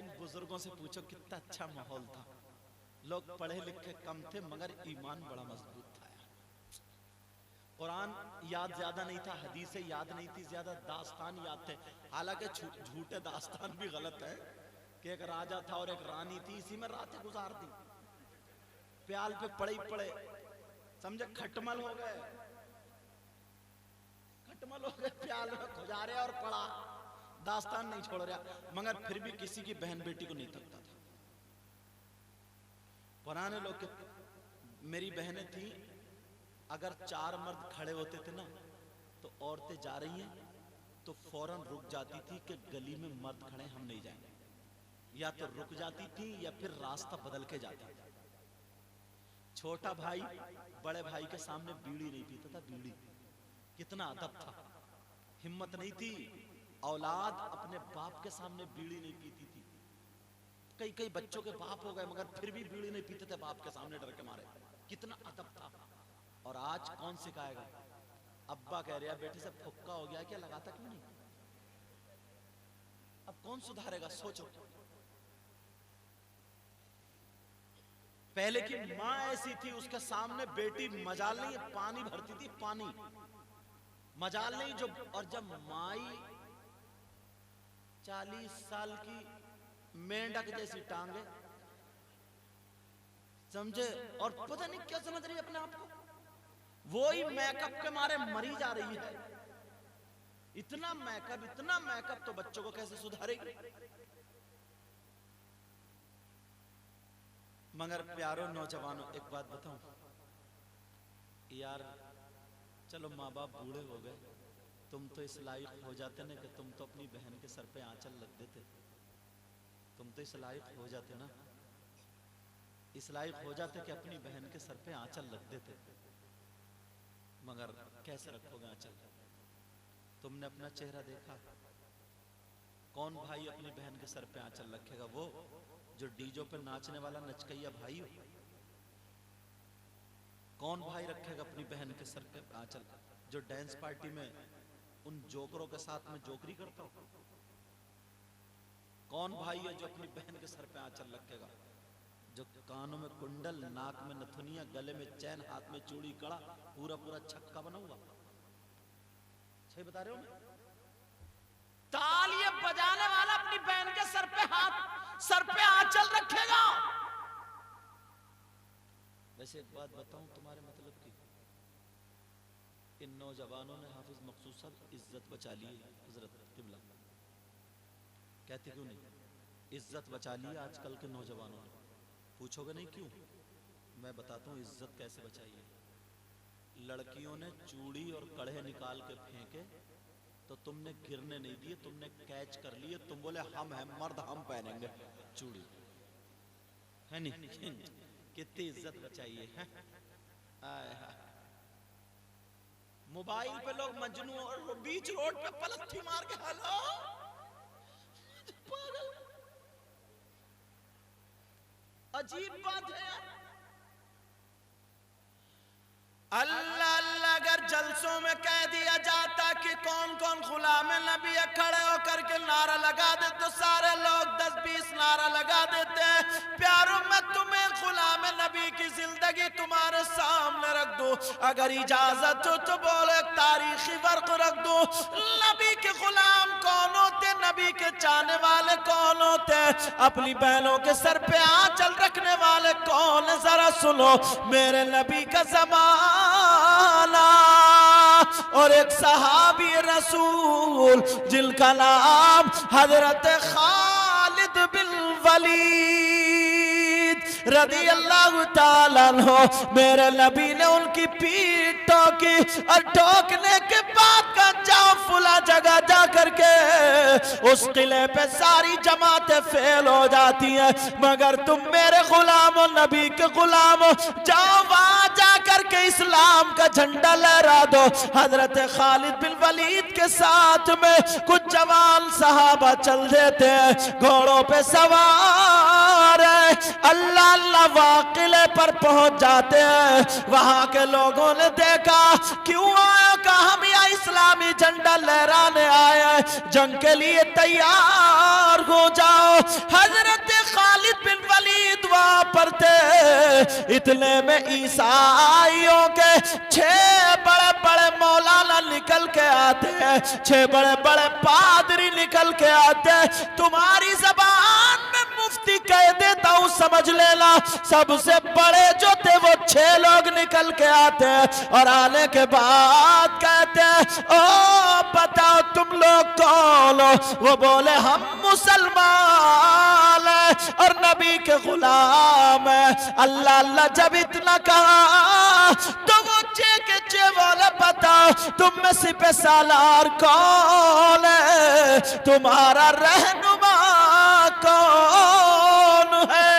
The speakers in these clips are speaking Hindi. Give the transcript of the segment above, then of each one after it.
इन बुजुर्गों से पूछो कितना अच्छा माहौल था। लोग पढ़े लिखे कम थे मगर ईमान बड़ा मजबूत था। कुरान याद ज्यादा नहीं था, हदीसें याद नहीं थी ज्यादा, दास्तान याद थे। हालांकि झूठे दास्तान भी गलत है कि एक राजा था और एक रानी थी, इसी में रातें गुजार दी, प्याल पे पड़े ही पड़े, समझे, खटमल हो गए, प्याल में गुजारे और पड़ा, दास्तान नहीं छोड़ रहा, मगर फिर भी किसी की बहन बेटी को नहीं तकता था। पुराने लोग के, मेरी बहनें थी, अगर 4 मर्द खड़े होते थे ना तो औरतें जा रही हैं तो फौरन रुक जाती थी कि गली में मर्द खड़े हम नहीं जाएंगे, या तो रुक जाती थी या फिर रास्ता बदल के जाती थी। छोटा भाई बड़े भाई के सामने बीड़ी नहीं पीता था, बीड़ी, कितना अदब था, हिम्मत नहीं थी। औलाद अपने बाप के सामने बीड़ी नहीं पीती थी। कई कई बच्चों के बाप हो गए मगर फिर भी बीड़ी नहीं पीते थे बाप के सामने डर के मारे, कितना अदब था। और आज कौन सिखाएगा? अब्बा कह रहे हैं बेटे से फुक्का हो गया, क्या लगाता क्यों नहीं? अब कौन सुधारेगा? सोचो। पहले की माँ ऐसी थी, उसके सामने बेटी मजाल नहीं पानी भरती थी, पानी मजाल नहीं जो। और जब माई 40 साल की मेंढक जैसी टांगे, समझे, और पता नहीं क्या समझ रही है अपने आप को, वो ही मेकअप के मारे मरी जा रही है। इतना मेकअप तो बच्चों को कैसे सुधारेगी? मगर प्यारो नौजवानों, एक बात बताऊं यार, चलो माँ बाप बूढ़े हो गए, तुम तो इस लायक हो जाते ना कि तुम तो अपनी बहन के सर पे आंचल रख देते, तुम तो इस लायक हो जाते ना, इस लायक हो जाते कि अपनी बहन के सर पे आंचल रख देते। मगर कैसे रखोगे आंचल? तुमने अपना चेहरा देखा? कौन भाई अपनी बहन के सर पे आंचल रखेगा? वो जो डीजो पे नाचने वाला नचकैया भाई हो? कौन भाई रखेगा अपनी बहन के सर पे आंचल? जो डांस पार्टी में उन जोकरों के साथ में जोकरी करता हो? कौन भाई है जो अपनी बहन के सर पे आंचल रखेगा? जो कानों में कुंडल, नाक में नथुनिया, गले में चैन, हाथ में चूड़ी, कड़ा, पूरा पूरा छक्का बना हुआ, सही बता रहे हो मैं? तालियां बजाने वाला अपनी बहन के सर पे आंचल रखेगा? वैसे एक बात बताऊं तुम्हारे मतलब की, इन नौजवानों ने हाफिज मखसूद साहब इज्जत बचा ली है। हजरत किबला कहते क्यों नहीं? इज्जत बचा ली आजकल के नौजवानों ने। पूछोगे नहीं क्यों? मैं बताता हूँ इज्जत कैसे बचाई है। लड़कियों ने चूड़ी और कड़े निकाल के फेंके तो तुमने गिरने नहीं दिए, तुमने कैच कर लिए, तुम बोले हम हैं मर्द, हम पहनेंगे चूड़ी, है नहीं? कितनी इज्जत बचाई है। मोबाइल पे लोग मजनू और बीच रोड पे पलथी मार के, हेलो पागल, अजीब बात है यार। अल्लाह अल्लाह अगर जलसों में कह दिया जाता कि कौन कौन गुलाम नबी है, खड़े होकर के नारा लगा दे तो सारे लोग 10-20 नारा लगा देते हैं। प्यारों में तुम्हें गुलाम नबी की जिंदगी तुम्हारे सामने रख दो, अगर इजाजत हो तो बोलो एक तारीखी वर्क रख दो। नबी के गुलाम कौन होते? नबी के चाहने वाले कौन होते? अपनी बहनों के सर पे आंचल रखने वाले कौन? जरा सुनो मेरे नबी का ज़माना और एक सहाबी रसूल जिनका नाम हजरत खालिद बिन वलीद रदी अल्लाह ताला अन्हु, मेरे नबी ने उनकी पीठ ठोकी और ठोकने के बाद का जाओ फुला जगह जा करके उस किले पे सारी जमातें फेल हो जाती हैं, मगर तुम मेरे गुलाम हो, नबी के गुलाम हो, जाओ वहां जा करके इस्लाम का झंडा लहरा दो। हजरत खालिद बिन वलीद के साथ में कुछ जवान सहाबा चल देते हैं, घोड़ों पे सवार है। अल्लाह अल्लाह वाकिले पर पहुंच जाते हैं। वहां के लोगों ने देखा क्यों आया, कहा हम यहाँ इस्लामी झंडा लहराने आए, जंग के लिए तैयार हो जाओ। हजरत खालिद बिन वलीद वहां पर थे। इतने में ईसाइयों के 6 बड़े बड़े मौलाना निकल के आते हैं, 6 बड़े बड़े पादरी निकल के आते हैं। तुम्हारी जबान में मुफ्ती कह देता हूं समझ लेना, सबसे बड़े जो थे वो 6 लोग निकल के आते हैं और आने के बाद कहते हैं ओ बताओ तुम लोग कौन हो? वो बोले हम मुसलमान हैं और नबी के गुलाम हैं। अल्लाह अल्लाह जब इतना कहा तो वो 6 के 6 बोले बताओ तुम में सिपह सालार कौन है, तुम्हारा रहनुमा कौन है?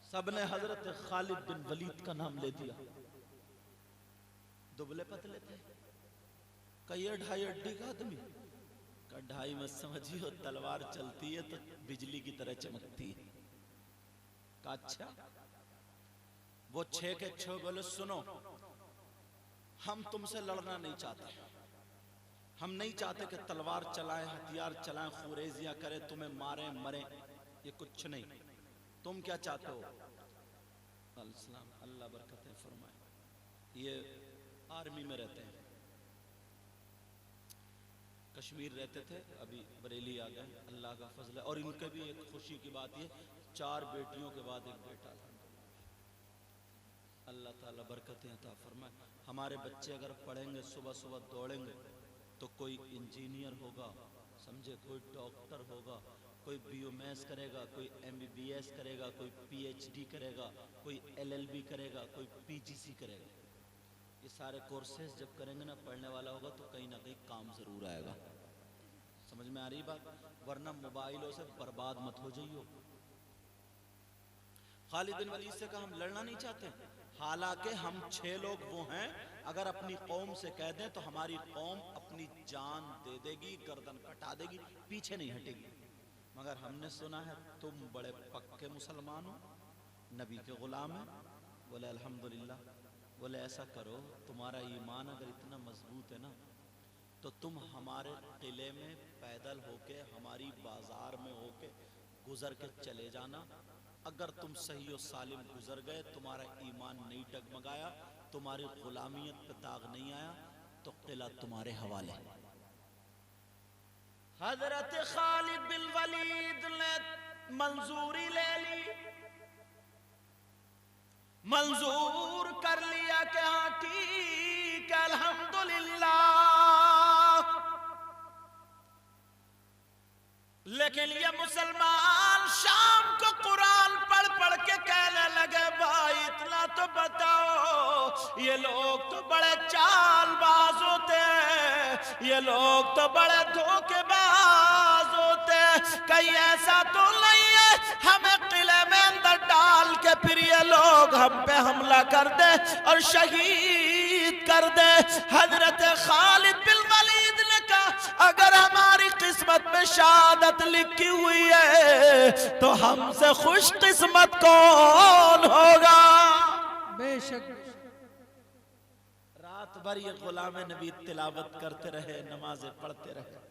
सबने हजरत खालिद बिन वलीद का नाम ले दिया। दुबले पतले थे, कई 2.5 अड्डी का आदमी, 2.5 मत समझिए, तलवार चलती है तो बिजली की तरह चमकती है। अच्छा, वो 6 के 6 बोले सुनो हम तुमसे लड़ना नहीं चाहते, हम नहीं चाहते कि तलवार चलाएं, हथियार चलाएं, खुरेजियां करें, तुम्हें मारे मरे, ये कुछ नहीं। तुम क्या चाहते हो? अल्लाह बरकतें फरमाए। ये आर्मी में रहते हैं, कश्मीर रहते थे, अभी बरेली आ गए, अल्लाह का फजल है। और इनके भी एक खुशी की बात ये, 4 बेटियों के बाद एक बेटा था। अल्लाह ताला बरकतें अता फरमाए। हमारे बच्चे अगर पढ़ेंगे, सुबह सुबह दौड़ेंगे तो कोई इंजीनियर होगा, समझे, कोई डॉक्टर होगा, कोई बीओएमएस करेगा, कोई एमबीबीएस करेगा, कोई पीएचडी करेगा, कोई एलएलबी करेगा, कोई पीजीसी करेगा। ये सारे कोर्सेज जब करेंगे ना, पढ़ने वाला होगा तो कहीं ना कहीं काम जरूर आएगा। समझ में आ रही बात? वरना मोबाइलों से बर्बाद मत हो जाइयो। खालिद बिन वलीद से कहा हम लड़ना नहीं चाहते, हालांकि हम 6 लोग वो हैं, अगर अपनी कौम से कह दें तो हमारी कौम अपनी जान दे देगी, गर्दन कटा देगी, पीछे नहीं हटेगी। मगर हमने सुना है तुम बड़े पक्के मुसलमान हो, नबी के गुलाम हैं। बोले अल्हम्दुलिल्लाह। बोले ऐसा करो, तुम्हारा ईमान अगर इतना मजबूत है ना तो तुम हमारे किले में पैदल होके, हमारी बाजार में होके गुजर के चले जाना। अगर तुम सही और सालिम गुजर गए, तुम्हारा ईमान नहीं डगमगाया, तुम्हारी गुलामियत पे दाग नहीं आया, तो किला तुम्हारे हवाले। हजरत खालिद बिन वलीद ने मंजूरी ले ली, मंजूर कर लिया कि हाँ ठीक है अल्हम्दुलिल्लाह। लेकिन ये मुसलमान शाम को कुरान पढ़ पढ़ के कहने लगे भाई इतना तो बताओ, ये लोग तो बड़े चालबाज होते हैं, ये लोग तो बड़े धोखेबाज होते हैं, कहीं ऐसा तो नहीं है हमें किले में अंदर डाल के फिर ये लोग हम पे हमला कर दे और शहीद कर दे। हजरत खालिद बिन वलीद ने कहा अगर हमारी किस्मत में शहादत लिखी हुई है तो हमसे खुश किस्मत कौन होगा? बेशक। रात भर ये गुलाम नबी तिलावत करते रहे, नमाजें पढ़ते रहे,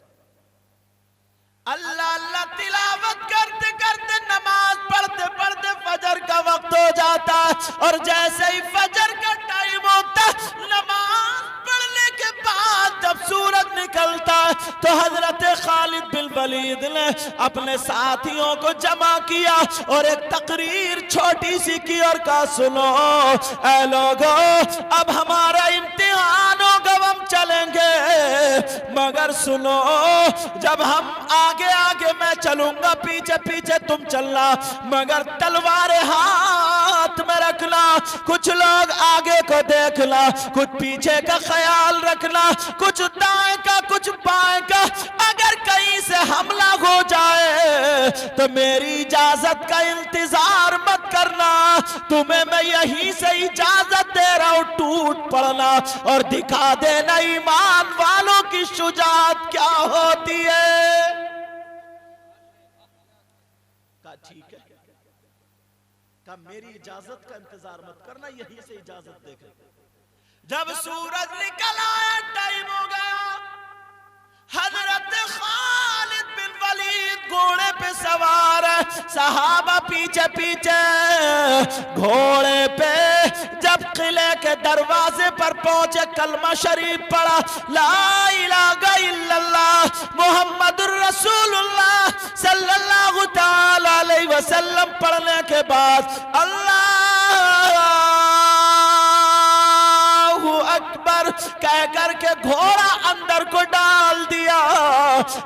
अल्लाह अल्लाह तिलावत करते करते नमाज पढ़ते पढ़ते फजर का वक्त हो जाता है। और जैसे ही फजर का टाइम होता है, नमाज पढ़ने के बाद जब सूरज निकलता है तो हजरत खालिद बिन वलीद ने अपने साथियों को जमा किया और एक तकरीर छोटी सी की और कहा सुनो ऐ लोगो, अब हमारा इम्तिहान होगा, हम चलेंगे, मगर सुनो जब हम आगे आगे मैं चलूंगा, पीछे पीछे तुम चलना, मगर तलवारें हाथ में रखना, कुछ लोग आगे को देखना, कुछ पीछे का ख्याल रखना, कुछ दाएं का कुछ बाएं का, अगर कहीं से हमला हो जाए तो मेरी इजाजत का इंतजार मत करना, तुम्हें मैं यहीं से इजाजत दे रहा हूं, टूट पड़ना और दिखा देना ईमान वालों की शुजाअत क्या होती है। कहा ठीक है। कहा मेरी इजाजत का इंतजार मत करना, यहीं से इजाजत देकर। जब सूरज निकल आया, टाइम हो गया, हजरत खालिद बिन वलीद घोड़े पे सवार है, सहाबा पीछे पीछे। घोड़े पे जब किले के दरवाजे पर पहुंचे, कलमा शरीफ पढ़ा, ला इलाहा इल्लल्लाह मुहम्मदुर रसूलुल्लाह सल्लल्लाहु ताला अलैहि वसल्लम पढ़ने के बाद अल्लाहु अकबर कह करके घोड़ा अंदर को डाल दिया।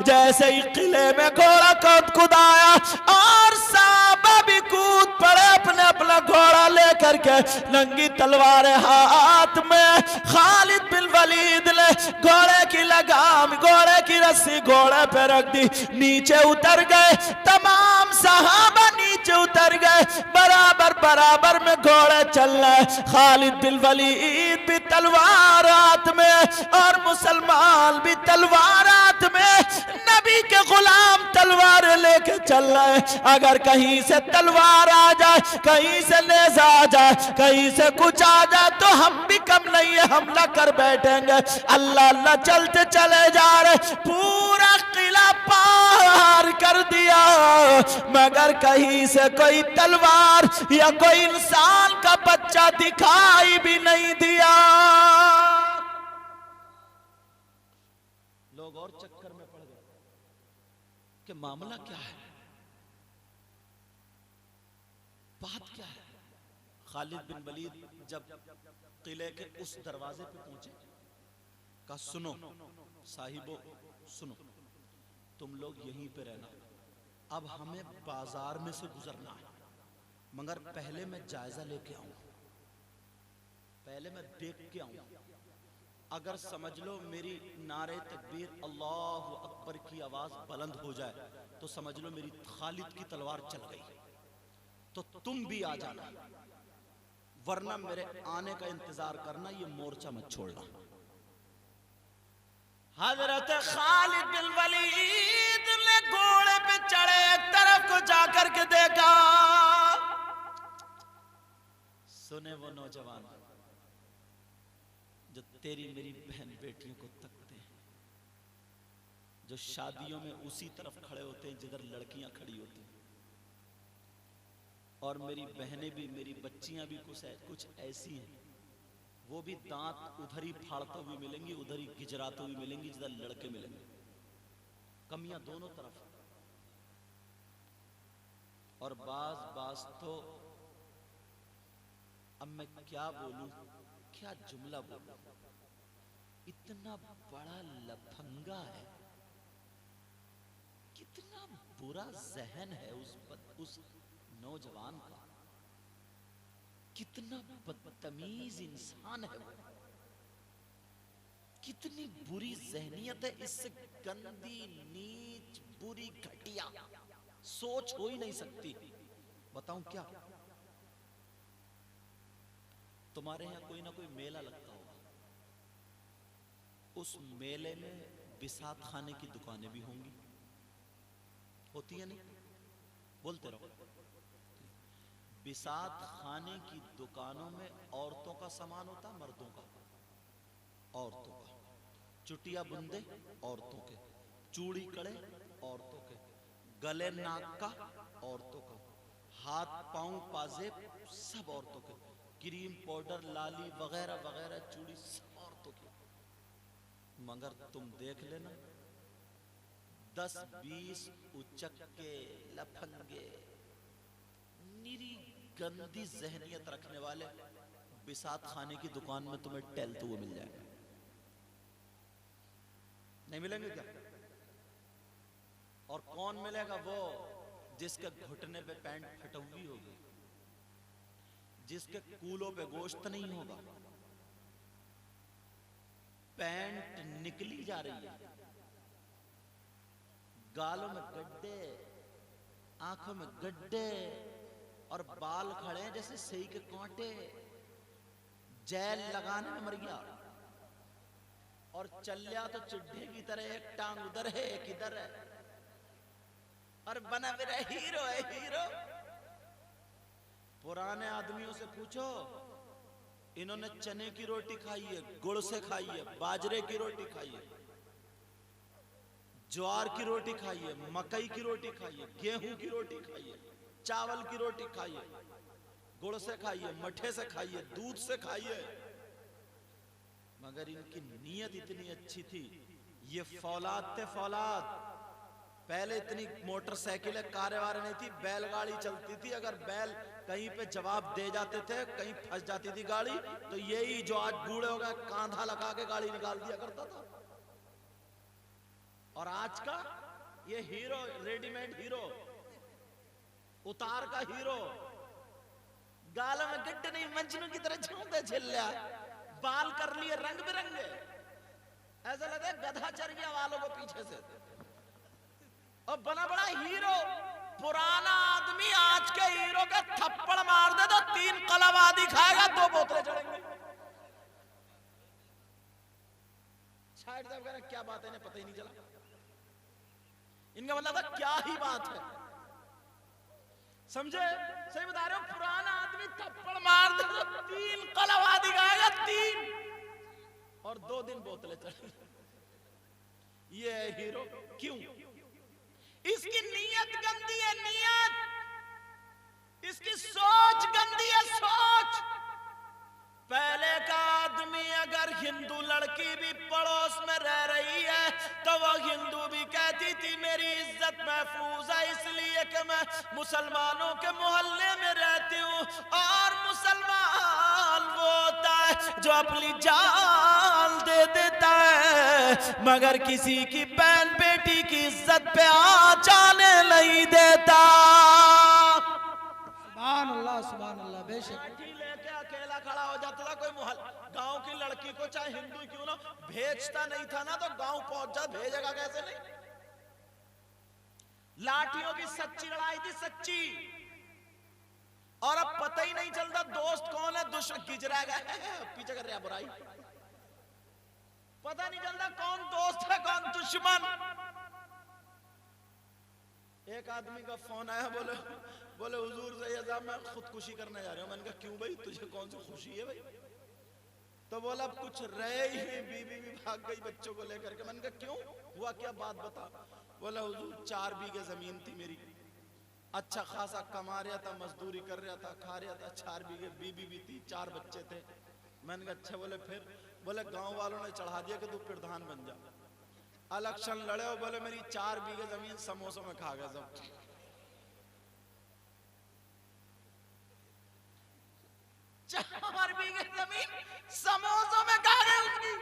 जैसे ही किले में घोड़ा कूद आया और साहबा भी कूद पड़े अपने अपना घोड़ा लेकर के। नंगी तलवार हाथ में खालिद बिन वलीद ने घोड़े की लगाम, घोड़े की रस्सी घोड़े पे रख दी, नीचे उतर गए। तमाम सहाबा नीचे उतर गए, बराबर बराबर में घोड़े चल रहे। खालिद बिन वलीद भी तलवार हाथ में और मुसलमान भी तलवार हाथ में, नबी के गुलाम तलवार लेके चल रहे। अगर कहीं से तलवार आ जाए, कहीं से नेज़ा आ जाए, कहीं से कुछ आ जाए तो हम भी कम नहीं है, हमला कर बैठेंगे। अल्लाह अल्लाह चलते चले जा रहे, पूरा किला पार कर दिया, मगर कहीं से कोई तलवार या कोई इंसान का बच्चा दिखाई भी नहीं दिया। लोग और चक्कर में पड़ गए कि मामला क्या है, बात क्या है। खालिद बिन वलीद जब किले के उस दरवाजे पे पहुंचे, कहा सुनो साहिबो सुनो, तुम लोग यहीं पे रहना, अब हमें बाजार में से गुजरना है, मगर पहले मैं जायजा लेके आऊं, पहले मैं देख के आऊं। अगर समझ लो मेरी नारे तकबीर अल्लाहु अकबर की आवाज बुलंद हो जाए तो समझ लो मेरी खालिद की तलवार चल गई, तो तुम भी आ जाना, वरना मेरे आने का इंतजार करना, ये मोर्चा मत छोड़ना। हजरत खालिद बिन वलीद ने घोड़े पे चढ़े, एक तरफ को जाकर के देखा, सुने वो नौजवान जो तेरी मेरी बहन बेटियों को तकते हैं, जो शादियों में उसी तरफ खड़े होते हैं जिधर लड़कियां खड़ी होती हैं, और मेरी बहनें भी, मेरी बच्चियां भी कुछ ऐसी हैं, वो भी दांत उधर ही फाड़ते हुए मिलेंगी, उधर ही गिजराते हुए मिलेंगी जिधर लड़के मिलेंगे, कमियां दोनों तरफ। और बाज तो अब मैं क्या बोलूं, क्या जुमला बोलूं, इतना बड़ा लफंगा है, कितना बुरा जहन है उस नौजवान का, कितना बदतमीज इंसान है वो, कितनी बुरी जहनियत है, इससे गंदी नीच बुरी घटिया सोच हो ही नहीं सकती। बताऊं क्या, तुम्हारे यहां कोई ना कोई मेला लगता होगा, उस मेले में बिसात खाने की दुकानें भी होंगी, होती है नहीं, बोलते रहो। बिसात खाने की दुकानों में औरतों का सामान होता, मर्दों का, औरतों का, चुटिया बुंदे औरतों के, चूड़ी कड़े औरतों के, गले नाक का औरतों का, हाथ पांव पाजेब सब औरतों के, क्रीम पाउडर लाली वगैरह वगैरह चूड़ी सब औरतों की। मगर तुम देख लेना 10-20 उचक्के लफंगे निरी गंदी जहनियत रखने वाले बिसात खाने की दुकान में तुम्हें टहलते हुए मिल जाएगा। नहीं मिलेंगे क्या? और कौन मिलेगा? वो जिसके घुटने पे पैंट फटी हुई होगी, जिसके कूलों पे गोश्त नहीं होगा, पैंट निकली जा रही है, गालों में गड्ढे, आंखों में गड्ढे और बाल खड़े हैं जैसे सही के कांटे, जेल लगाने में मर गया। और चलिया तो चिड्ढे की तरह, एक टांग उधर है एक इधर है। और और बना मेरा हीरो है हीरो। पुराने आदमियों से पूछो, इन्होंने चने की रोटी खाई है, गुड़ से खाई है, बाजरे की रोटी खाई है, ज्वार की रोटी खाई है, मकई की रोटी खाई है, गेहूं की रोटी खाई है, चावल की रोटी खाई है, गुड़ से खाई है, मठे से खाई है, दूध से खाई है। मगर इनकी नीयत इतनी अच्छी थी, ये फौलाद थे फौलाद। पहले इतनी मोटरसाइकिलें कारें वारें नहीं थी, बैलगाड़ी चलती थी। अगर बैल कहीं पे जवाब दे जाते थे, कहीं फंस जाती थी गाड़ी, तो यही जो आज बूढ़े हो गए कांधा लगा के गाड़ी निकाल दिया करता था। और आज का ये हीरो, रेडीमेड हीरो, उतार का हीरो, गालों में गिट्ट नहीं मंजनू की तरह झूमते झिल्लिया, बाल कर लिए रंग बिरंगे, ऐसा लगता है गधा चर गया वालों को पीछे से। और बना बड़ा हीरो। पुराना आदमी आज के हीरो का थप्पड़ मार दे तो 3 कलम आदि खाएगा, 2 बोतलें चढ़ेंगे। शायद साहब कह रहे क्या बात है, इन्हें पता ही नहीं चला। इनका मतलब था क्या ही बात है, समझे? सही बता रहे हो। पुराना आदमी थप्पड़ मार दे तो 3 कलम आदि खाएगा, 3 और 2 दिन बोतलें चढ़ेंगी। ये है हीरो। क्यों? इसकी नीयत गंदी है, नीयत। इसकी सोच गंदी है, सोच। पहले का आदमी अगर हिंदू लड़की भी पड़ोस में रह रही है तो वो हिंदू भी कहती थी मेरी इज्जत महफूज है, इसलिए कि मैं मुसलमानों के मोहल्ले में रहती हूँ। और मुसलमान वो होता है जो अपनी जान दे देता है, मगर किसी की बहन बेटी की इज्जत पे आँच आने नहीं देता। सुभान अल्लाह, बेशक। लेके अकेला खड़ा हो जाता था कोई गांव की लड़की को, चाहे हिंदू क्यों ना, भेजता नहीं था ना, तो गांव पहुंच जा, भेजेगा कैसे नहीं। लाठियों की सच्ची लड़ाई थी, सच्ची। और अब पता ही नहीं चलता दोस्त कौन है, दुश्मन गिजरा गया पीछे कर रहा बुराई, पता नहीं चलता कौन दोस्त है कौन दुश्मन। एक आदमी का फोन आया, बोले हुजूर सैयद साहब मैं खुदकुशी करने जा रहा हूं। मैंने कहा क्यों भाई, तुझे कौन सी खुशी है भाई? तो बोला अब कुछ रहे ही नहीं, बीवी भी भाग गई बच्चों को लेकर के। मैंने कहा क्यों, हुआ क्या, बात बता। बोला हुजूर 4 बीघे जमीन थी मेरी, अच्छा खासा कमा रहा था, मजदूरी कर रहा था, खा रहा था, 4 बीघे, बीवी भी थी, 4 बच्चे थे। मैंने कहा अच्छा। बोले फिर? बोले गांव वालों ने चढ़ा दिया कि तू प्रधान बन जा। इलेक्शन लड़े हो, बोले मेरी 4 बीघे जमीन समोसों में खा गए सब। 4 बीघे जमीन समोसों में खा गए उसकी।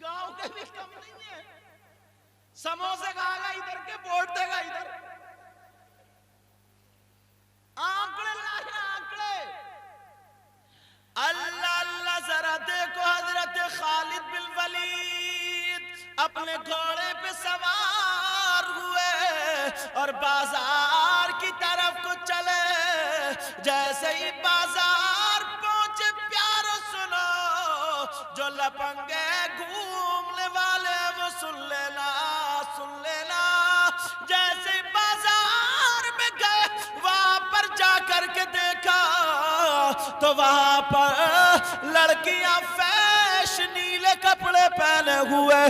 गांव के भी कम नहीं है, समोसे खाएगा इधर के, वोट देगा इधर। आंकड़े लाए, आंकड़े। अल्लाह अल्लाह, जरा देखो हजरत खालिद बिन वलीद अपने घोड़े पे सवार हुए और बाजार की तरफ को चले। जैसे ही बाजार पहुंचे, प्यारो सुनो, जो लपंगे घूमने वाले वो सुन लेना, सुन लेना। जैसे बाजार में गए, वहां पर जाकर के देखा तो वहां पर लड़कियां फैश नीले कपड़े पहने हुए,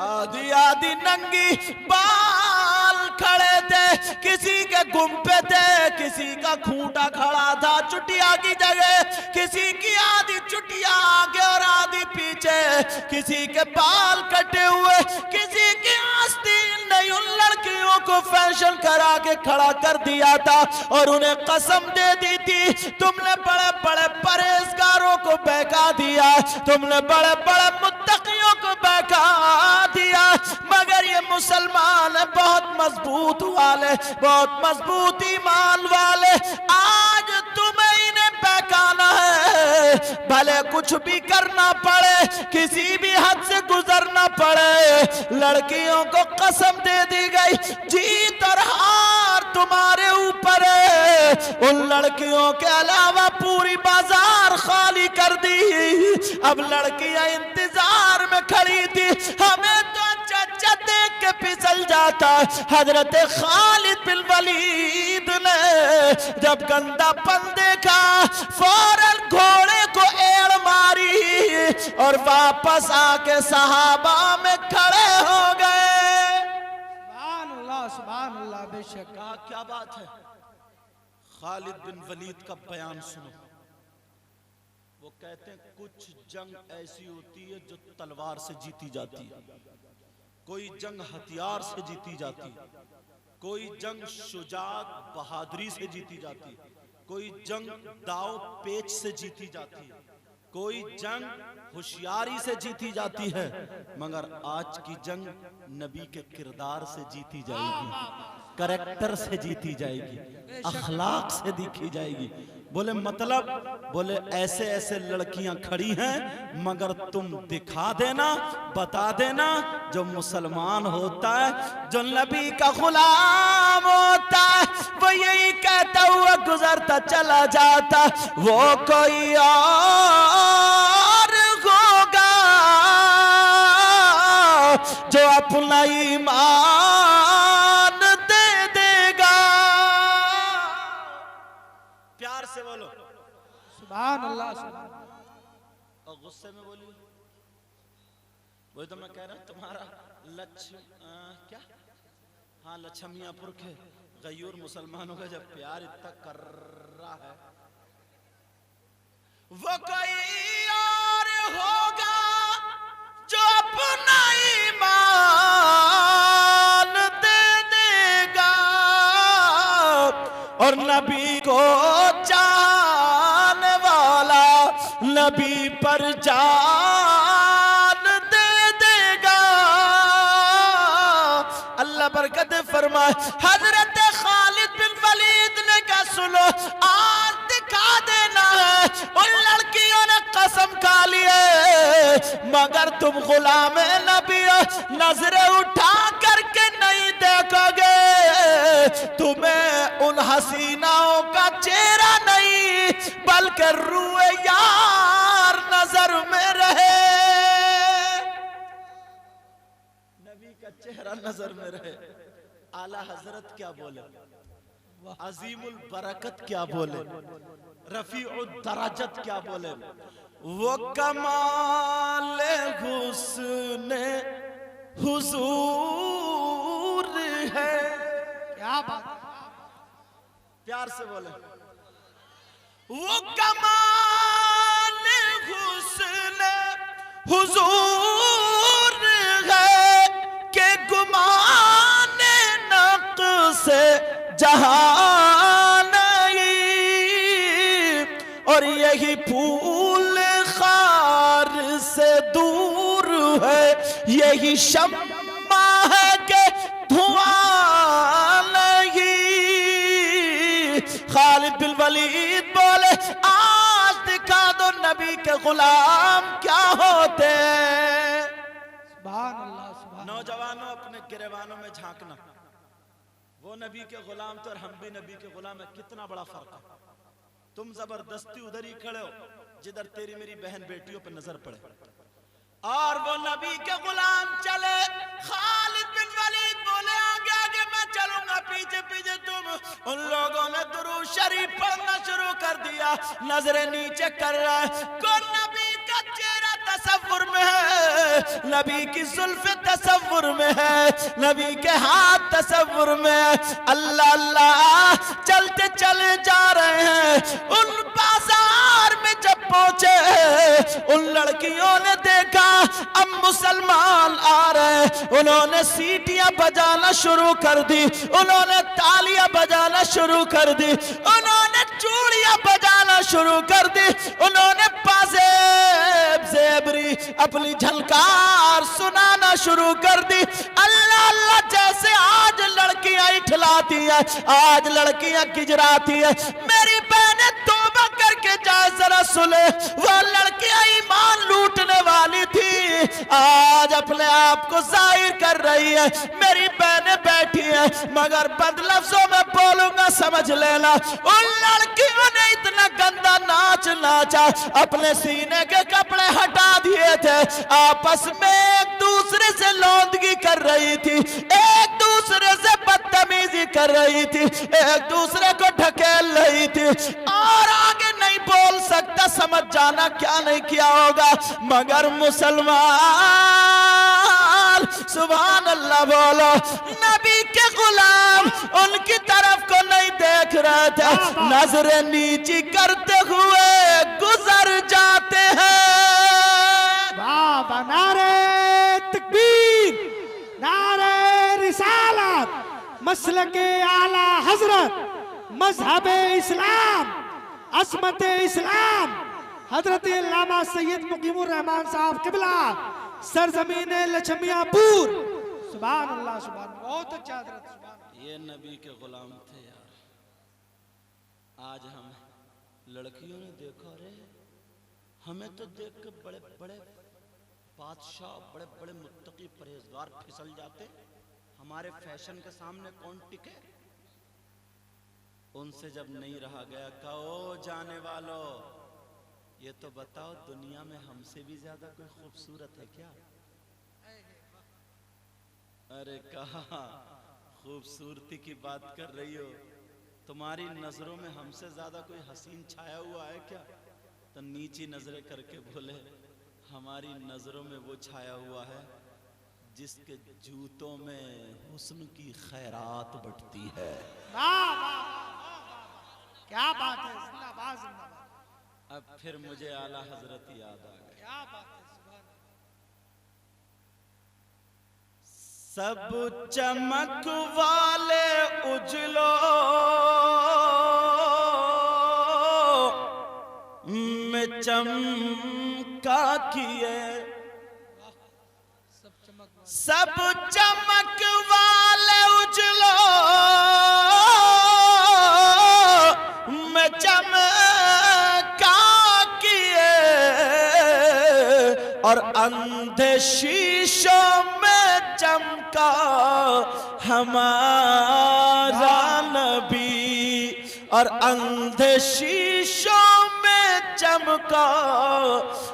आधी आधी नंगी, बाल खड़े थे, किसी के गुम्पे थे, किसी का खूंटा खड़ा था चुटिया की जगह, किसी की आधी चुटिया आगे और आधी पीछे, किसी के बाल कटे हुए, किसी की आस्तीन नहीं। उन लड़कियों को फैशन करा के खड़ा कर दिया था और उन्हें कसम दे दी थी तुमने बड़े बड़े परहेजगारों को बहका दिया, तुमने बड़े बड़े मुत्तकियों को बहका दिया। मगर ये मुसलमान है बहुत मजबूत वाले, बहुत मजबूत ईमान वाले, आज तुम्हें इन्हें बहकाना है, भले कुछ भी करना पड़े, किसी भी हद से गुजरना पड़े। लड़कियों को कसम दे दी गई, जीत और हार तुम्हारे ऊपर है। उन लड़कियों के अलावा पूरी बाजार खाली कर दी। अब लड़कियां इंतजार में खड़ी थी, हमें तो अच्छा अच्छा देख के के फिसल जाता। हजरत खालिद बिन वलीद ने जब गंदापन देखा फौरन घोड़े को एड़ मारी और वापस आके सहाबा में खड़े हो गए। सुभान अल्लाह बेशक। क्या बात है। खालिद बिन वलीद का बयान सुनो। वो कहते हैं कुछ जंग ऐसी होती है जो तलवार से जीती जाती है, कोई जंग हथियार से जीती जाती है, कोई जंग शुजाअत बहादुरी से जीती जाती है, कोई जंग दाव पेच से जीती जाती है, कोई जंग होशियारी से जीती जाती है, मगर आज की जंग नबी के किरदार से जीती जाएगी, करैक्टर से जीती जाएगी, अखलाक से दिखी जाएगी। बोले मतलब, बोले ऐसे ऐसे लड़कियां खड़ी हैं मगर तुम दिखा देना, बता देना जो मुसलमान होता है, जो नबी का गुलाम होता है, वो यही कहता हुआ गुजरता चला जाता वो कोई और होगा जो अपना ईमान दे देगा। प्यार से बोलो सुभान अल्लाह। सुभान और गुस्से में बोलिए। वही तो मैं कह रहा हूं तुम्हारा क्या, हाँ लक्ष्मिया पुरख है, गयूर मुसलमानों का जब प्यार इतना कर रहा है, वो कोई और होगा जो अपना ईमान दे देगा और नबी को चाहने वाला नबी पर जान दे देगा। अल्लाह बरकत फरमाए। हजरत खालिद बिन वलीद ने कहा सुनो आज दिखा देना है। उन लड़कियों ने कसम खा लिए मगर तुम गुलाम नबी हो, नजरें उठा करके नहीं देखोगे, तुम्हें उन हसीनाओं का चेहरा नहीं बल्कि रूए यार नजर में रहे, नबी का चेहरा नजर में रहे। आला हजरत क्या बोले, अजीमुल बरकत क्या बोले, रफीउद दराजत क्या बोले, वो कमाल हुस्न हुजूर है। क्या बात। प्यार से बोले। वो कमाल हुस्न हुजूर है के गुमान नक्श जहां नहीं, और यही फूल खार से दूर है, यही शम्मा है के धुआं नहीं। खालिद बिन वलीद बोले आज दिखा दो नबी के गुलाम क्या होते। सुभान अल्लाह। सुभान। नौजवानों अपने गिरेबानों में झांकना, वो नबी के गुलाम तो और हम भी नबी के गुलाम है, कितना बड़ा फर्क है। तुम जबरदस्ती उधर ही खड़े हो जिधर तेरी मेरी बहन बेटियों पर नजर पड़े, और वो नबी के गुलाम चले। खालिद बिन वलीद बोले आगे आगे मैं चलूंगा, पीछे पीछे तुम। उन लोगों ने दुरूद शरीफ पढ़ना शुरू कर दिया, नजरें नीचे कर रहा है। कौन नबी का चेहरा तसव्वुर में है, नबी की जुल्फ़े तसव्वुर में है, नबी के हाथ तसव्वुर में है। अल्लाह अल्लाह चलते चले जा रहे हैं। उन बाजार में जब पहुंचे उन लड़कियों ने देखा अब मुसलमान आ रहे हैं, उन्होंने सीटियां बजाना शुरू कर दी, उन्होंने तालियां बजाना शुरू कर दी, उन्होंने चूड़ियां बजाना शुरू कर दी, उन्होंने पाजेब ज़ेबरी अपनी झलकार सुनाना शुरू कर दी। अल्लाह अल्लाह जैसे आज लड़कियां इठलाती है, आज लड़कियां गिजराती है। मेरी बहनें तौबा करके जाए जरा सुने, वो लड़कियां ईमान लूटने वाली थी, आज अपने आप को जाहिर कर रही है। मेरी बहनें बैठी है मगर बद लफ्जों में बोलूंगा समझ लेना उन लड़कियों ने इतना गंदा नाच नाचा, अपने सीने के कपड़े हटा दिए थे, आपस में एक दूसरे से लौंदगी कर रही थी, एक दूसरे से बदतमीजी कर रही थी, एक दूसरे को ढकेल रही थी। और आगे नहीं बोल सकता, समझ जाना क्या नहीं किया होगा, मगर मुसलमान सुभान अल्लाह बोलो, नबी के गुलाम उनकी तरफ को नहीं देख रहे थे, नजरें नीची करते हुए गुजर जाते हैं। बाबा नारे तकबीर, नारे रिसालत, मसलके आला हजरत, मजहब इस्लाम, असमत इस्लाम, हजरत अल्लामा सैयद मुकीमुर रहमान साहब किबला, सरजमीन लछमियापुर। सुभान अल्लाह, सुभान, बहुत अच्छा हजरत, सुभान। ये नबी के गुलाम थे यार। आज हम लड़कियों ने देखा, रे हमें तो देख के बड़े बड़े बादशाह, बड़े बड़े मुत्तकी परहेजगार फिसल जाते, हमारे फैशन के सामने कौन टिके। उनसे जब नहीं रहा गया, कहो जाने वालों, ये तो बताओ दुनिया में हमसे भी ज्यादा कोई खूबसूरत है क्या? अरे कहा खूबसूरती की बात कर रही हो, तुम्हारी नजरों में हमसे ज्यादा कोई हसीन छाया हुआ है क्या? तो नीची नजरें करके बोले, हमारी नजरों में वो छाया हुआ है जिसके जूतों में हुस्न की खैरात बटती है। वाह वाह वाह, क्या बात है, जिंदाबाद जिंदाबाद। अब फिर मुझे आला हजरत याद आ गए। क्या बात है, सुभान। सब चमक वाले उजलो में चमका किए, सब चमक वाले उजलो में चमका किए, और अंधे शीशों में चमका हमारा नबी, और अंधे शीशों में चमका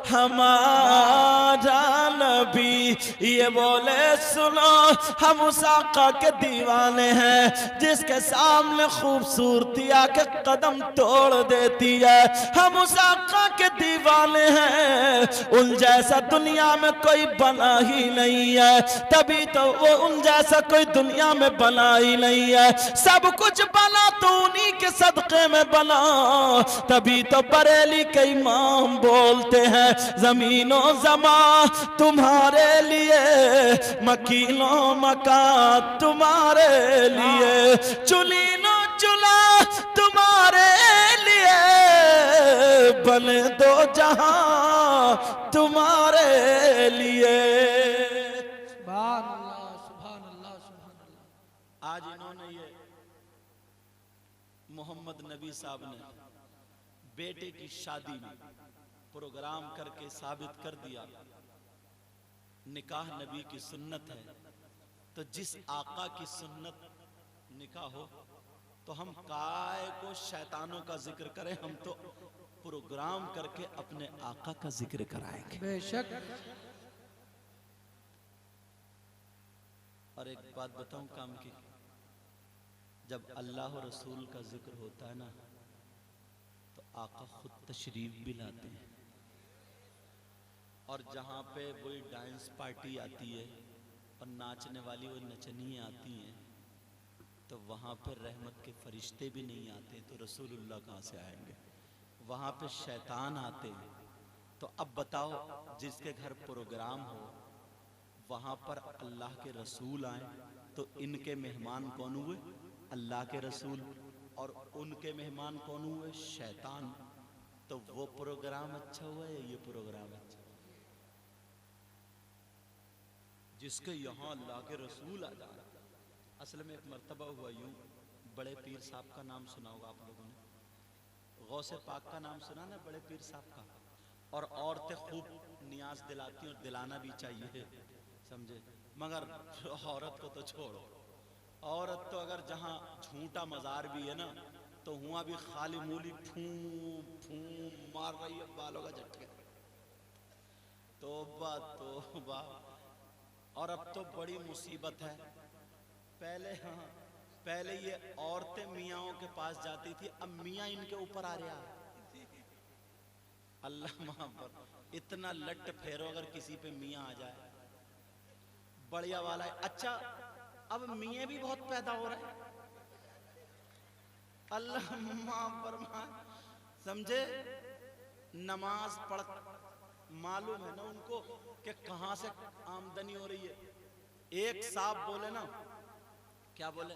हमारा नबी। ये बोले सुनो, हम उस आका के दीवाने हैं जिसके सामने खूबसूरती आके कदम तोड़ देती है। हम उस आका के दीवाने हैं, उन जैसा दुनिया में कोई बना ही नहीं है, तभी तो वो उन जैसा कोई दुनिया में बना ही नहीं है। सब कुछ बना तो उन्हीं के सदक़े में बना, तभी तो बरेली के इमाम बोलते हैं, जमीनो जमा तुम्हारे लिए, मकीनो मका तुम्हारे लिए, चुलीनो चुला तुम्हारे लिए, बने दो जहां तुम्हारे लिए। सुभान अल्लाह, सुभान अल्लाह, सुभान अल्लाह। आज इन्होंने ये मोहम्मद नबी साहब ने बेटे की शादी में प्रोग्राम करके साबित कर दिया, निकाह नबी की सुन्नत है। तो जिस आका की सुन्नत निकाह हो, तो हम काय को शैतानों का जिक्र करें, हम तो प्रोग्राम करके अपने आका का जिक्र कराएंगे। बेशक। और एक बात बताऊं काम की, जब अल्लाह और रसूल का जिक्र होता है ना, तो आका खुद तशरीफ भी लाते हैं। और जहाँ पे वही डांस पार्टी आती है और नाचने वाली वो नचनियाँ आती हैं, तो वहाँ पे रहमत के फरिश्ते भी नहीं आते, तो रसूलुल्लाह कहाँ से आएंगे? वहाँ पे शैतान आते हैं। तो अब बताओ, जिसके घर प्रोग्राम हो वहाँ पर अल्लाह के रसूल आए, तो इनके मेहमान कौन हुए? अल्लाह के रसूल। और उनके मेहमान कौन हुए? शैतान। तो वो प्रोग्राम अच्छा हुआ या ये प्रोग्राम अच्छा? जिसके यहाँ अल्लाह के रसूल आ जा रहा। असल में एक मर्तबा हुआ यूं, बड़े पीर साहब का नाम सुना होगा आप लोगों ने, गौसे पाक का नाम सुना ना, बड़े पीर साहब का। और औरतें खूब नियाज दिलाती और दिलाना भी चाहिए, समझे, मगर औरत को तो छोड़ो, औरत तो अगर जहां झूठा मजार भी है ना, तो हुआ भी खाली मूली फूम फूम मार रही है बालों का झटके। तौबा तौबा। और अब तो बड़ी मुसीबत है। पहले ये औरतें मियाओं के पास जाती थी, अब मियाँ इनके ऊपर आ रहा है। अल्लाह माफ कर, इतना लट फेरो अगर किसी पे मियाँ आ जाए, बढ़िया वाला है। अच्छा, अब मियाँ भी बहुत पैदा हो रहे हैं। अल्लाह माफ फरमाए, समझे? नमाज पढ़, मालूम है ना उनको कि कहां से आमदनी हो रही है। एक साहब बोले ना, क्या बोले?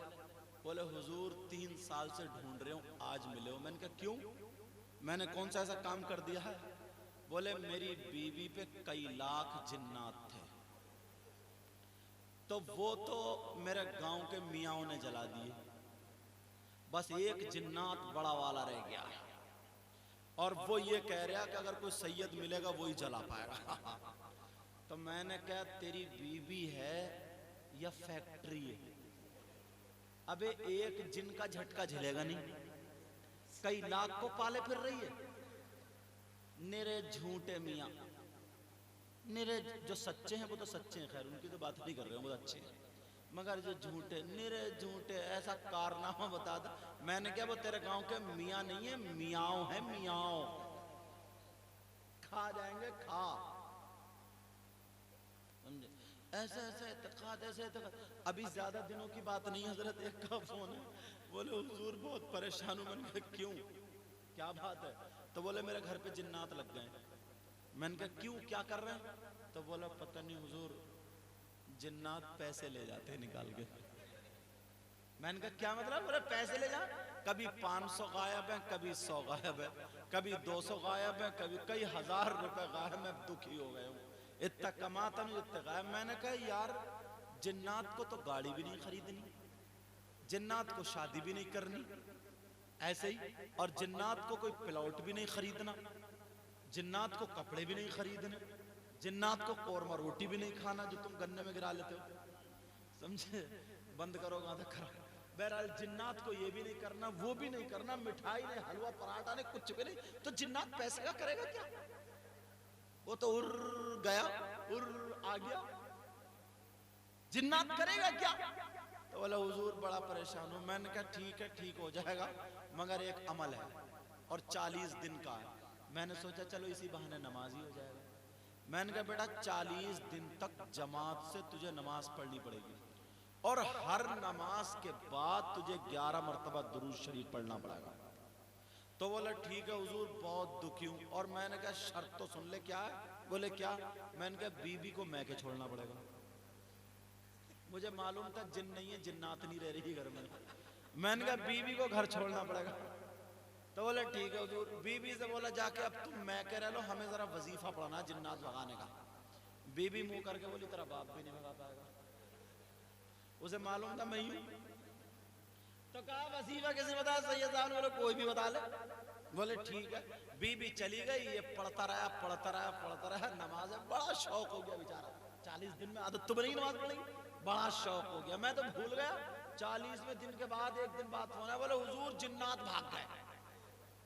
बोले हुजूर 3 साल से ढूंढ रहे हो, आज मिले हो। मैंने कहा क्यों? मैंने कौन सा ऐसा काम कर दिया है? बोले मेरी बीवी पे कई लाख जिन्नात थे, तो वो तो मेरे गांव के मियाओं ने जला दिए, बस एक जिन्नात बड़ा वाला रह गया है, और वो ये कह रहा कि अगर कोई सैयद मिलेगा वही जला पाएगा। तो मैंने कहा तेरी बीवी है या फैक्ट्री है? अबे एक जिन का झटका झेलेगा नहीं, कई लाख को पाले फिर रही है। निरे झूठे मियाँ, निरे जो सच्चे हैं वो तो सच्चे हैं, खैर उनकी तो बात नहीं कर रहे हैं, वो अच्छे हैं, मगर जो झूठे, निरे झूठे, ऐसा कारनामा बता दे। मैंने क्या, वो तेरे गांव के मियाँ नहीं है, मियाओ है, मियाओ, खा जाएंगे, खा। समझे? ऐसे ऐसे इत्तेकाद, ऐसे इत्तेकाद। अभी ज्यादा दिनों की बात नहीं, हजरत एक का फोन है, बोले हुजूर बहुत परेशान हूं। मैंने कहा क्यों, क्या बात है? तो बोले मेरे घर पे जिन्नात लग गए। मैंने कहा क्यों, क्या कर रहे हैं? तो बोला पता नहीं हुजूर, जिन्नात पैसे ले जाते हैं निकाल के। मैंने कहा क्या मतलब? बोले पैसे ले जा, कभी 500 गायब है, कभी 100 गायब है, कभी 200 गायब है, कभी कई हजार रुपए गायब। मैं दुखी हो गया हूँ, इतना कमाता नहीं इतना गायब। मैंने कहा यार, जिन्नात को तो गाड़ी भी नहीं खरीदनी, जिन्नात को शादी भी नहीं करनी ऐसे ही, और जिन्नात को कोई प्लॉट भी नहीं खरीदना, जिन्नात को कपड़े भी नहीं खरीदने, जिन्नात को कौरमा रोटी भी नहीं खाना जो तुम गन्ने में गिरा लेते हो। समझे? बंद करो गांधा करो। बहरहाल जिन्नात को ये भी नहीं करना, वो भी नहीं करना, मिठाई ने, हलवा पराठा ने, कुछ भी नहीं। तो जिन्नात पैसे का करेगा क्या? वो तो उर गया, उर आ गया, जिन्नात करेगा क्या? तो बोला हुजूर बड़ा परेशान हूं। मैंने कहा ठीक है, ठीक हो जाएगा, मगर एक अमल है और 40 दिन का है। मैंने सोचा चलो इसी बहाने नमाज ही हो जाएगा। मैंने कहा बेटा 40 दिन तक जमात से तुझे नमाज पढ़नी पड़ेगी, और हर नमाज के बाद तुझे 11 मरतबा दुरूद शरीफ पढ़ना पड़ेगा। तो बोला ठीक है हुजूर, बहुत दुखी हूं। और मैंने कहा शर्त तो सुन ले। क्या है? बोले क्या? मैंने कहा बीबी को मैके छोड़ना पड़ेगा। मुझे मालूम था जिन नहीं है, जिन्नात नहीं रह रही घर में। मैंने कहा बीबी को घर छोड़ना पड़ेगा। तो बोले ठीक है हुजूर। बीबी से बोला जाके अब तुम मैके रह लो, हमें जरा वजीफा पढ़ना जिन्नात भगाने का। बीबी मुंह करके बोली तेरा बाप भी नहीं भगा पाएगा। उसे मालूम था मैं ही हूं। तो कहा वजीफा किसी बता? सैयद साहब ने बोले कोई भी बता ले। बोले ठीक है। बीबी चली गई, ये पढ़ता रहा पढ़ता रहा पढ़ता रहा। नमाज है, बड़ा शौक हो गया बेचारा। 40 दिन में आदत तो बनी नमाज पढ़ने की, बड़ा शौक हो गया। मैं तो भूल गया। 40वें दिन के बाद एक दिन बात होना, बोले हुजूर जिन्नात भाग गए।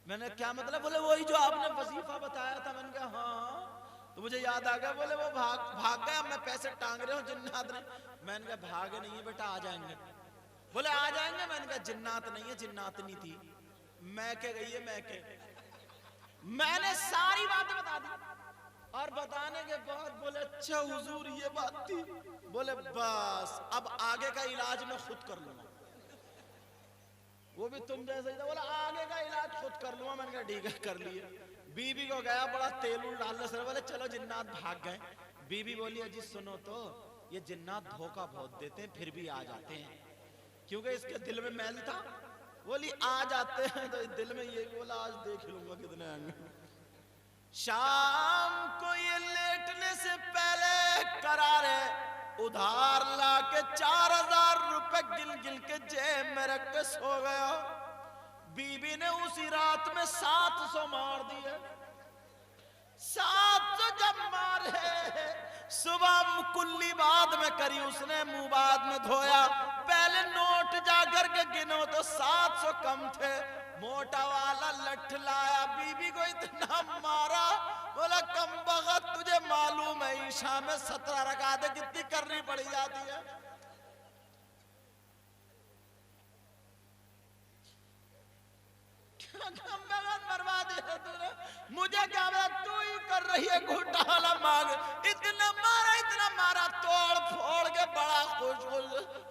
मैंने क्या मतलब? बोले वही जो आपने वजीफा बताया था। मैंने कहा हाँ। तो मुझे याद आ गया। बोले वो भाग गया, मैं पैसे टांग रहे हूँ जिन्नात ने। मैंने कहा भागे नहीं है बेटा, आ जाएंगे। बोले आ जाएंगे। मैंने कहा जिन्नात नहीं है, जिन्नात नहीं थी, मैके गई है, मैके। मैंने सारी बातें बता दी, और बताने के बाद बोले अच्छा हुजूर ये बात थी। बोले बस अब आगे का इलाज मैं खुद कर लूंगा। वो भी तुम जैसे ही था। बोला आगे का इलाज खुद कर लूंगा। मैंने कहा ठीक है, कर लिए। बीबी को गया, बड़ा तेल उल डालने से बोले चलो जिन्नात भाग गए। बीबी बोली अजी सुनो तो, ये जिन्नात धोखा बहुत देते हैं, फिर भी आ जाते हैं, क्योंकि इसके दिल में मैल था। बोली आ जाते हैं तो दिल में ये बोला आज देख लूंगा कितने आएंगे। शाम को ये लेटने से पहले करारे उधार ला के 4000 रुपए गिल गिल के जेब में रख के सो गया। बीबी ने उसी रात में 700 मार दिए। 700 जब मारे, सुबह कुल्ली बाद में करी उसने, मुंह बाद में धोया। पहले नोट 700 कम थे। मोटा वाला लठ लाया, बीबी को इतना मारा, बोला कम बखत तुझे मालूम है ईशा में 17 रकातें कितनी करनी पड़ जाती है। बर्बाद है तूने, मुझे क्या पता तू ही कर रही है घोटाला मांग। इतना मारा तोड़ फोड़ के बड़ा खुश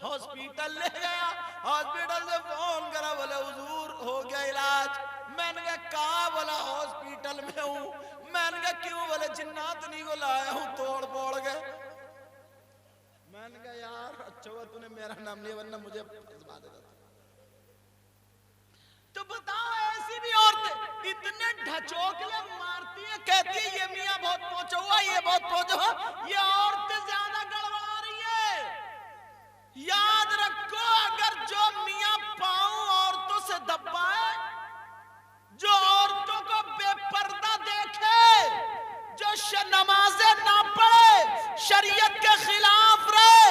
हॉस्पिटल ले गया। हॉस्पिटल से फोन करा, बोले हुजूर हो गया इलाज। मैंने कहा बोला हॉस्पिटल में हूँ। मैंने कहा क्यों? बोले जिन्नातनी को लाया हूँ तोड़ फोड़ के। मैंने कहा यार अच्छा हुआ तूने मेरा नाम नहीं, वरना मुझे फंसवा देता। तो बताओ ऐसी भी औरतें इतने ढचोकले मारती है, कहती है ये मियां बहुत पहुंचा हुआ, ये बहुत पहुंचा हुआ। ये औरतें ज्यादा गड़बड़ा रही है। याद रखो, अगर जो मियां पांव औरतों से दबाए, जो औरतों को बेपर्दा देखे, जो नमाजें ना पढ़े, शरीयत के खिलाफ रहे,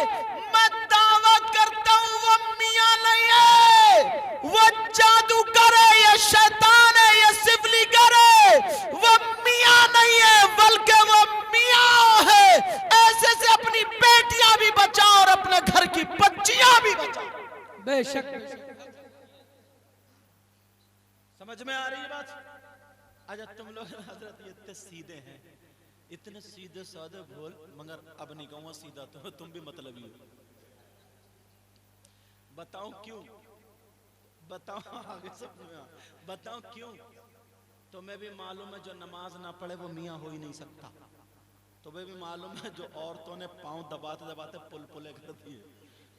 मैं दावा करता हूं वो मियां नहीं है, वो जादू करे, ये शैतान है, ये सिफली करे। वो मियां नहीं है, बल्कि वो मियां है। ऐसे से अपनी बेटियां भी बचाओ और अपने घर की बच्चियां भी बचाओ। बेशक। समझ में आ रही बात? अच्छा तुम लोग हजरत ये इतने सीधे हैं, इतने सीधे साधे बोल, मगर अब नहीं कहूंगा सीधा, तो तुम भी मतलबी हो। बताओ क्यों? बताओ आगे सब बताओ क्यों? तुम्हें भी मालूम है जो नमाज ना पढ़े वो मियां हो ही नहीं सकता। तुम्हें भी मालूम है जो औरतों ने पांव दबाते दबाते पुल कर दिए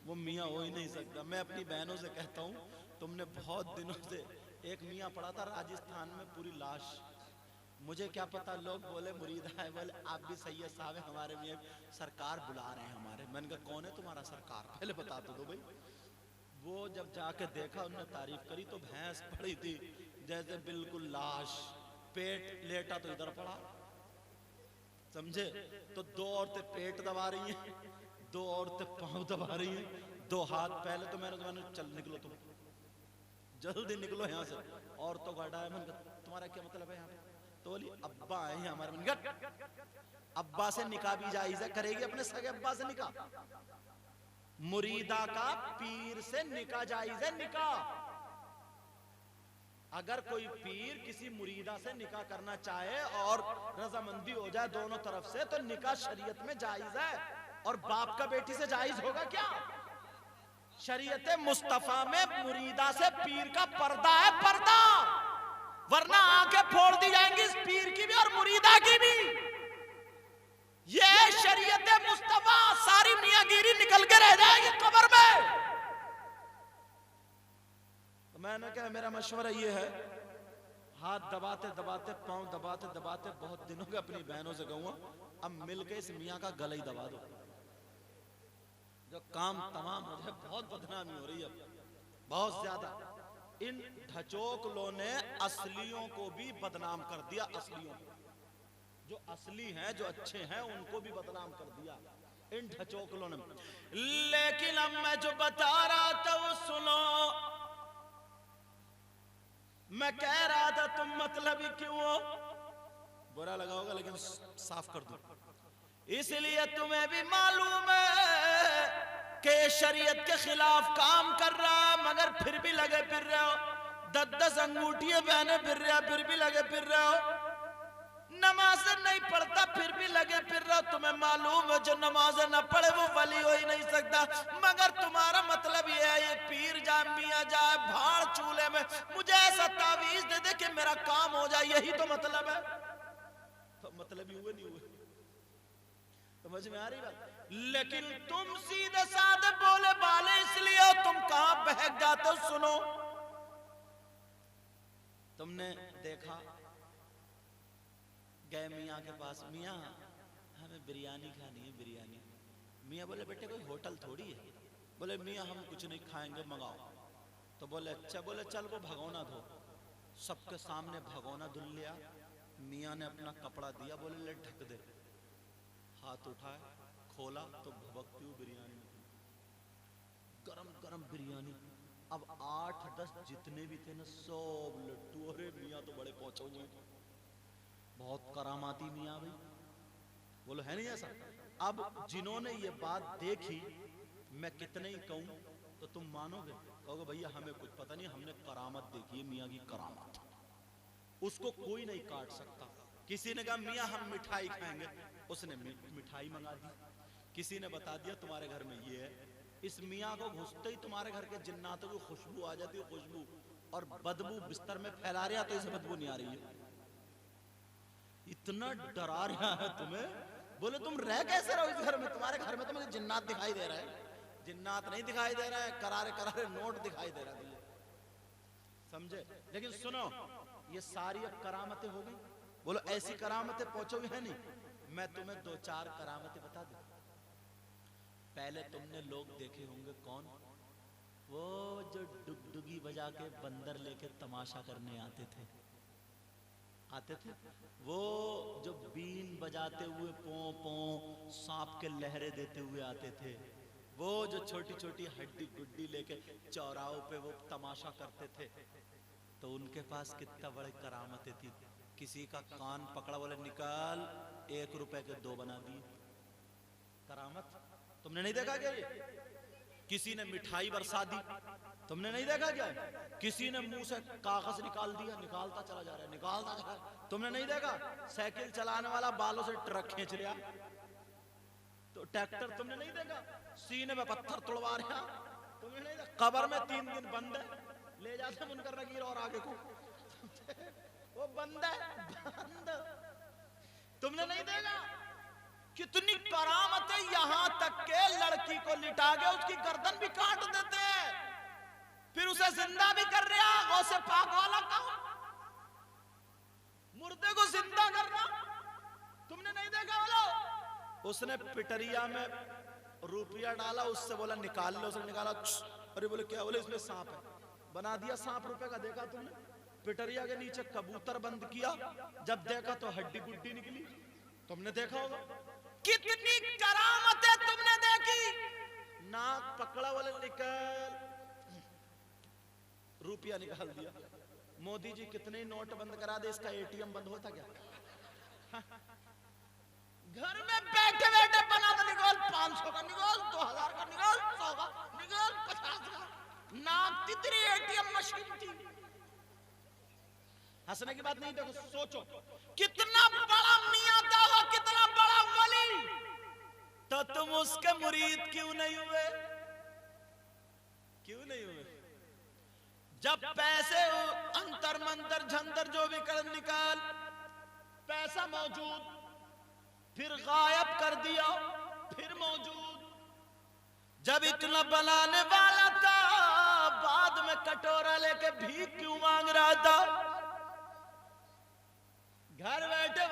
वो मियां हो ही नहीं सकता। मैं अपनी बहनों से कहता हूँ, तुमने बहुत दिनों से एक मियां पड़ा था राजस्थान में, पूरी लाश। मुझे क्या पता, लोग बोले मुरीद है, बोले आप भी सैयद साहब है, हमारे मियां सरकार बुला रहे हैं हमारे। मैंने कहा कौन है तुम्हारा सरकार, पहले बता तो दो भाई। वो जब जाके देखा, उन्होंने तारीफ करी तो भैंस पड़ी थी जैसे बिल्कुल लाश, पेट लेटा तो इधर पड़ा, समझे? तो दो औरतें पेट दबा रही हैं, दो औरतें पांव दबा रही हैं, दो हाथ। पहले तो मैंने चल निकलो, तुम जल्दी निकलो यहाँ से। औरतों को हटाया। मैंने कहा तुम्हारा क्या मतलब है यहाँ पे? तो बोली अब्बा आए हैं हमारे। मैंने कहा अब्बा से निकाह भी जायज है, करेगी अपने सगे अब्बा से निकाह? मुरीदा का पीर से निकाह जायज है। निकाह अगर कोई पीर किसी मुरीदा से निकाह करना चाहे और रजामंदी हो जाए दोनों तरफ से, तो निकाह शरीयत में जायज है। और बाप का बेटी से जायज होगा क्या? शरीयत मुस्तफा में मुरीदा से पीर का पर्दा है, पर्दा, वरना आंखें फोड़ दी जाएंगी इस पीर की भी और मुरीदा की भी। ये शरीयत मुस्तफा, सारी मियाँगिरी निकल के रह जाएगी कब्र में। तो मैंने कहा मेरा मशवरा ये है, हाथ दबाते दबाते, पांव दबाते दबाते बहुत दिनों के अपनी बहनों से कहूंगा, अब मिलके इस मियाँ का गला ही दबा दो, जो काम तमाम हो जाए। बहुत बदनामी हो रही है बहुत ज्यादा। इन ढचोकलों ने असलियों को भी बदनाम कर दिया। असलियों को, जो असली हैं, जो अच्छे हैं, उनको भी बदनाम कर दिया इन ढचोकलों ने। लेकिन अब मैं जो बता रहा था वो सुनो। मैं कह रहा था तुम मतलबी क्यों हो, बुरा लगा होगा लेकिन साफ कर दूं। इसलिए तुम्हें भी मालूम है कि शरीयत के खिलाफ काम कर रहा है, मगर फिर भी लगे फिर रहे हो। 10-10 अंगूठियां पहने फिर रहे हो, फिर भी लगे फिर रहे हो। नमाज नहीं पढ़ता फिर भी लगे फिर रहे हो। तुम्हें मालूम है जो नमाज न पढ़े वो वली हो ही नहीं सकता। मगर तुम्हारा मतलब ये है, ये पीर जाए, मियाँ जाए, भाड़ चूल्हे में मुझे ऐसा तावीज दे दे कि मेरा काम हो जाए, यही तो मतलब है। तो मतलब ही हुए नहीं हुए, समझ में आ रही बात? लेकिन तुम सीधे साधे बोले बाले इसलिए हो, तुम कहां बहक जाते हो। सुनो, तुमने देखा गए मियाँ के पास, मियाँ हमें बिरयानी खानी है, बिरयानी। मियाँ बोले बेटे कोई होटल थोड़ी है। बोले मियाँ हम कुछ नहीं खाएंगे, मंगाओ। तो बोले अच्छा। बोले चल वो भगोना धो। सबके सामने भगोना धुल लिया। मियाँ ने अपना कपड़ा दिया, बोले ले ढक दे। हाथ उठाए, खोला तो भभकती हुई बिरयानी, गरम गरम बिरयानी। अब 8-10 जितने भी थे ना सब लट्टू, अरे मियाँ तो बड़े पहुंचे हुए, बहुत करामाती मियाँ भाई, बोलो है नहीं ऐसा। अब जिन्होंने ये बात देखी, मैं कितने ही कहूं तो तुम मानोगे, कहोगे भैया हमें कुछ पता नहीं, हमने करामत देखी है, मियाँ की करामत, उसको कोई नहीं काट सकता। किसी ने कहा मियाँ हम मिठाई खाएंगे, उसने मिठाई मंगा दी। किसी ने बता दिया तुम्हारे घर में ये है, इस मियाँ को घुसते ही तुम्हारे घर के जिन्नातों की खुशबू आ जाती है, खुशबू और बदबू बिस्तर में फैला रहा, तो इसे बदबू नहीं आ रही है, इतना डरा रहा है तुम्हें। बोले तुम रह कैसे रहो इस घर में, तुम्हारे घर में तो मुझे जिन्नात दिखाई दे रहा है। जिन्नात नहीं दिखाई दे रहा है, करारे करारे नोट दिखाई दे रहा है, समझे। लेकिन सुनो, ये सारी अब करामतें हो गई। बोलो ऐसी करामतें पहुंचोगी है नहीं। मैं तुम्हें 2-4 करामतें बता दूं। पहले तुमने लोग देखे होंगे, कौन वो जो डुगडुगी बजा के बंदर लेके तमाशा करने आते थे, वो जो बीन बजाते हुए पो पो सांप के लहरे देते हुए आते थे, वो जो छोटी छोटी हड्डी गुड्डी लेके चौराहों पे वो तमाशा करते थे, तो उनके पास कितना बड़ी करामतें थी। किसी का कान पकड़ा, बोले निकाल, 1 रुपए के 2 बना दिए, करामत। तुमने नहीं देखा क्या ये? किसी ने मिठाई बरसा दी, तुमने नहीं देखा क्या? किसी ने मुंह से कागज निकाल दिया, निकालता चला जा रहा है, निकालता जा रहा है, तुमने नहीं देखा? साइकिल चलाने वाला बालों से ट्रक खींच रहा, तो ट्रैक्टर तुमने नहीं देखा? सीने में पत्थर तुड़वा रहा, तुमने नहीं देखा? कब्र में 3 दिन बंद है, ले जाते मुनकर नकीर और आगे को, वो बंद है, बंद, तुमने नहीं देखा? कितनी करामतें, यहां तक के लड़की को लिटा के उसकी गर्दन भी काट देते हैं, फिर उसे जिंदा भी कर रहा। गौसे पाक वाला काम, मुर्दे को जिंदा करना, तुमने नहीं देखा? बोलो, उसने पिटरिया में रुपया डाला, उससे बोला निकाल लो, उसने निकाला, अरे बोले क्या? बोले इसमें सांप है, बना दिया सांप रुपए का। देखा तुमने? पिटरिया के नीचे कबूतर बंद किया, जब देखा तो हड्डी गुड्डी निकली, तुमने देखा होगा। कितनी करामतें तुमने देखी। नाक पकड़ा, वाले निकल, रुपया निकाल दिया। मोदी जी कितने नोट बंद करा दे, इसका एटीएम बंद होता क्या? घर में बैठे बैठे बना दो, निकाल 500 का, निकाल 2000 का, निकाल 100 का, निकाल 50 का। नाक तितरी एटीएम मशीन थी। हंसने की बात नहीं, देखो सोचो कितना बड़ा मियां था वो, कितना बड़ा वली, तो तुम उसके मुरीद क्यों नहीं हुए? क्यों नहीं हुए? जब पैसे अंतर मंतर झंतर जो भी कर निकाल, पैसा मौजूद, फिर गायब कर दिया, फिर मौजूद। जब इतना बनाने वाला था, बाद में कटोरा लेके भीख क्यों मांग रहा था? घर बैठे